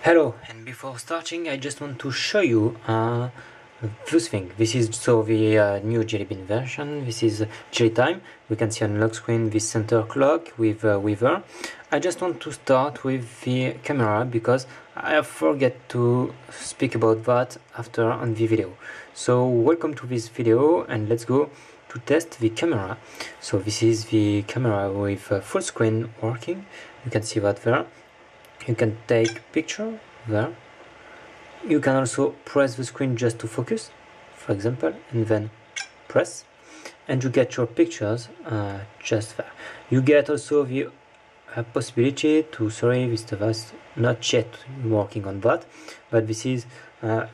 Hello, and before starting I just want to show you this thing. This is the new JellyBean version. This is JellyTime. We can see on lock screen this center clock with Weaver. I just want to start with the camera because I forget to speak about that after on the video. So welcome to this video and let's go to test the camera. So this is the camera with full screen working. You can see that there. You can take picture there. You can also press the screen just to focus, for example, and then press, and you get your pictures just there. You get also the possibility to, sorry, this device not yet working on that, but this is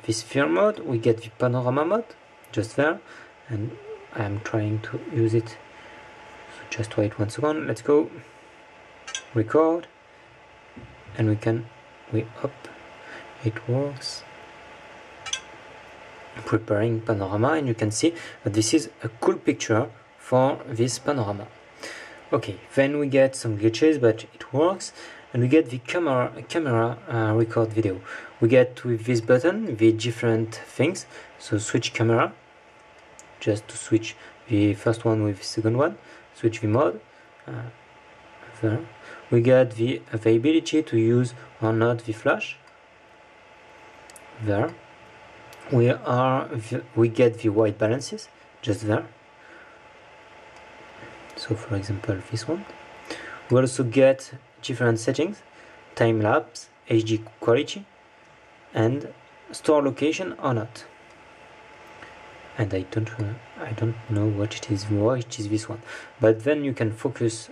this film mode. We get the panorama mode just there, and I am trying to use it. So just wait 1 second. Let's go. Record. And we up, it works. Preparing panorama, and you can see that this is a cool picture for this panorama. Okay, then we get some glitches, but it works, and we get the camera record video. We get with this button the different things. So switch camera, just to switch the first one with the second one, switch the mode there. We get the availability to use or not the flash there. We get the white balances just there. So for example this one. We also get different settings: time lapse, HD quality, and store location or not. And I don't know what it is, which is this one, but then you can focus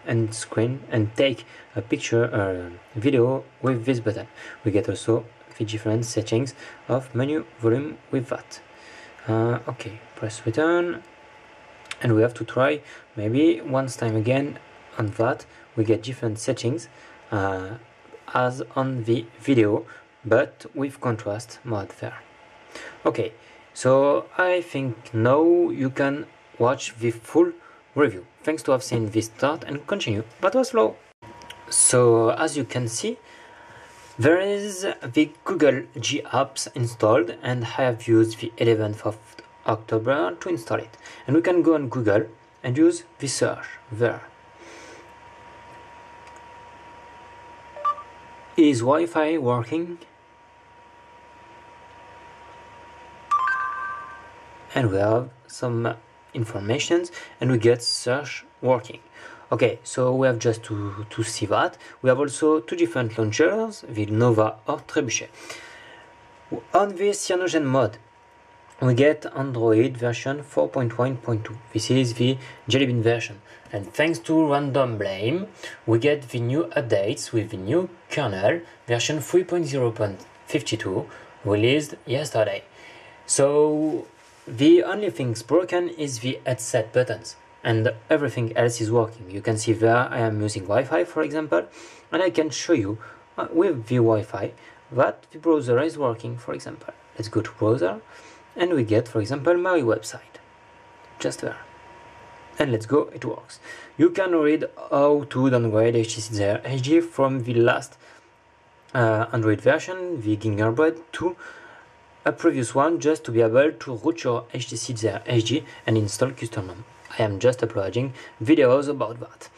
end screen and take a picture or video with this button. We get also the different settings of menu volume with that. Okay, press return, and we have to try maybe once time again on that. We get different settings as on the video, but with contrast mode there. Okay. So I think now you can watch the full review. Thanks to have seen this start and continue. That was slow. So as you can see, there is the Google G apps installed, and I have used the 11th of October to install it. And we can go on Google and use the search there. Is Wi-Fi working? And we have some informations, and we get search working. Okay, so we have just to see that. We have also two different launchers, the Nova or Trebuchet. On the cyanogen mode, we get Android version 4.1.2. This is the JellyBean version. And thanks to random blame, we get the new updates with the new kernel version 3.0.52 released yesterday. So the only things broken is the headset buttons, and everything else is working. You can see there I am using Wi-Fi, for example, and I can show you with the Wi-Fi that the browser is working, for example. Let's go to browser, and we get, for example, my website just there. And let's go, it works. You can read how to downgrade HTC HD from the last Android version, the Gingerbread, to a previous one, just to be able to root your HTC HD and install custom ROM. I am just uploading videos about that.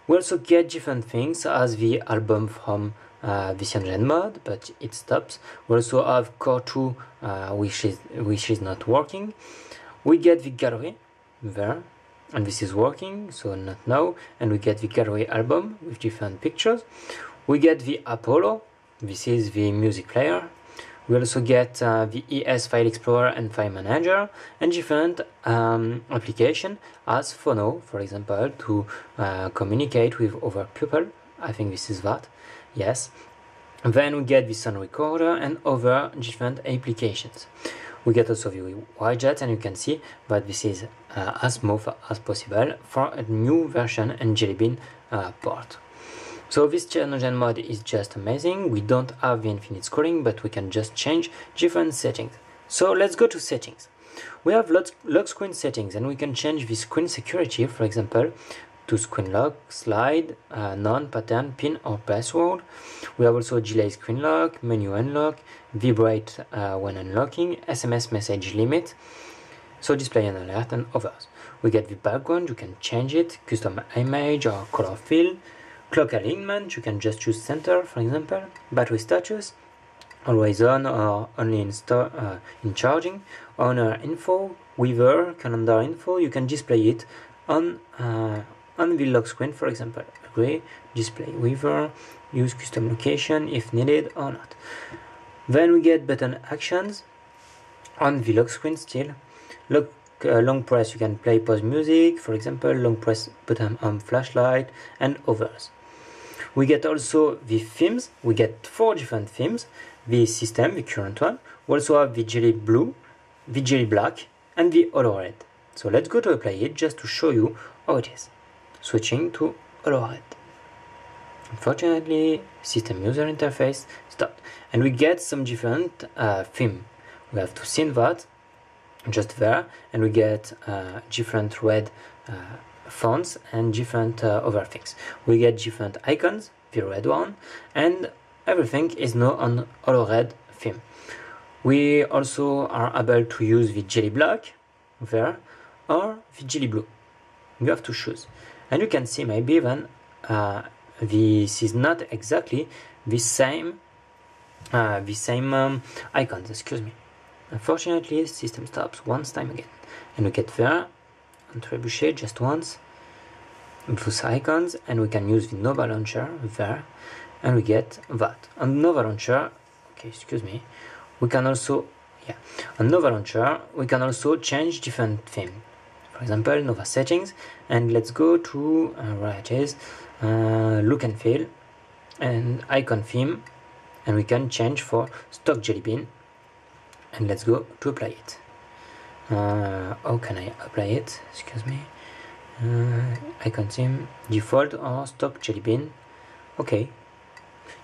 We also get different things as the album from the cyanogen mode, but it stops. We also have Core 2, which is not working. We get the gallery there, and this is working, so not now. And we get the gallery album with different pictures. We get the Apollo. This is the music player. We also get the ES File Explorer and File Manager, and different applications as Phono, for example, to communicate with other people. I think this is that, yes. Then we get the sound recorder and other different applications. We get also the widget, and you can see that this is as smooth as possible for a new version and JellyBean port. So this cyanogen mode is just amazing. We don't have the infinite scrolling, but we can just change different settings. So let's go to settings. We have lock screen settings, and we can change the screen security, for example, to screen lock, slide, none, pattern, pin or password. We have also delay screen lock, menu unlock, vibrate when unlocking, SMS message limit, so display an alert and others. We get the background, you can change it, custom image or color fill, clock alignment, you can just choose center for example, battery status, always on or only in charging, owner info, weather, calendar info, you can display it on the lock screen for example. Agree, display weather, use custom location if needed or not. Then we get button actions on the lock screen still. Long press, you can play pause music for example, long press button on flashlight and others. We get also the themes, we get 4 different themes, the system, the current one. We also have the Jelly Blue, the Jelly Black and the Holo Red. So let's go to apply it just to show you how it is. Switching to Holo Red. Unfortunately, system user interface stopped. And we get some different theme. We have to see that just there, and we get different red fonts and different other things. We get different icons, the red one, and everything is now on Holo Red theme. We also are able to use the Jelly Black there or the Jelly Blue. You have to choose, and you can see maybe even this is not exactly the same icons. Excuse me. Unfortunately, the system stops once time again, and we get there and trebuchet just once those icons, and we can use the Nova launcher there, and we get that. On Nova launcher, okay, excuse me, we can also, on Nova launcher we can also change different themes. For example, Nova settings, and let's go to where it is, look and feel, and icon theme, and we can change for stock JellyBean. And let's go to apply it. How can I apply it? Excuse me. Icon theme, default or stock JellyBean. Okay.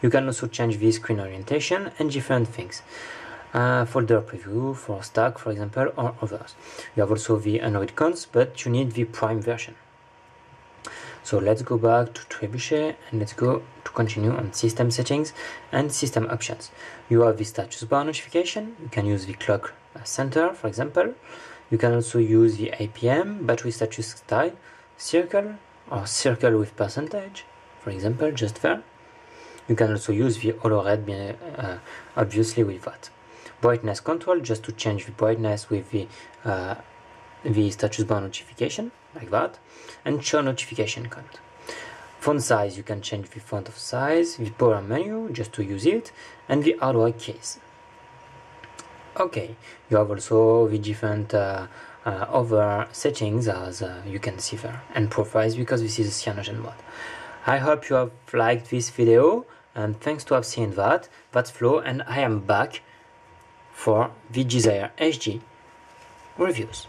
You can also change the screen orientation and different things. Folder preview for stack, for example, or others. You have also the Android cons, but you need the Prime version. So let's go back to Trebuchet and let's go to continue on system settings and system options. You have the status bar notification. You can use the clock center, for example. You can also use the APM, battery status style, circle or circle with percentage, for example, just there. You can also use the Holo Red, obviously with that. Brightness control, just to change the brightness with the status bar notification, like that, and show notification count. Font size, you can change the font of size, the power menu, just to use it, and the hardware keys. Okay, you have also the different other settings as you can see there, and profiles, because this is a cyanogen mode. I hope you have liked this video, and thanks to have seen that's Flo, and I am back for the Desire HD reviews.